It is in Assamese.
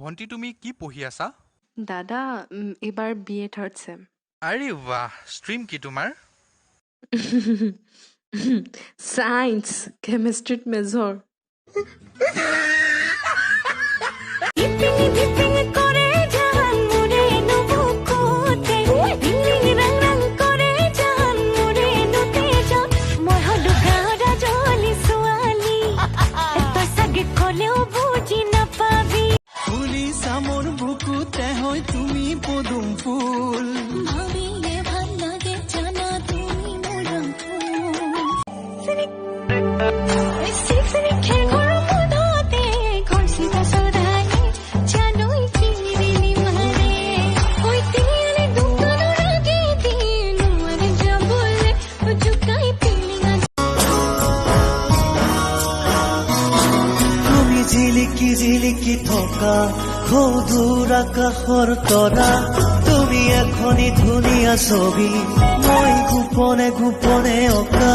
ভণ্টি তুমি কি পঢ়ি আছা? দাদা এইবাৰ BA থাৰ্ড ছেম। আৰে বাহ, ষ্ট্ৰীম কি তোমাৰ? ছায়েন্স, কেমেষ্ট্ৰিত মেজৰ। মোৰ বুকুতে হয় তুমি পদুম ফুল ভাবিলে ভাল লাগে জানা তুমি মৰম তুমি জিলিকি জিলিকি থকা সৌধুৰ আকাশৰ তৰা তুমি এখনি ধুনীয়া ছবি মই গোপনে গোপনে অঁকা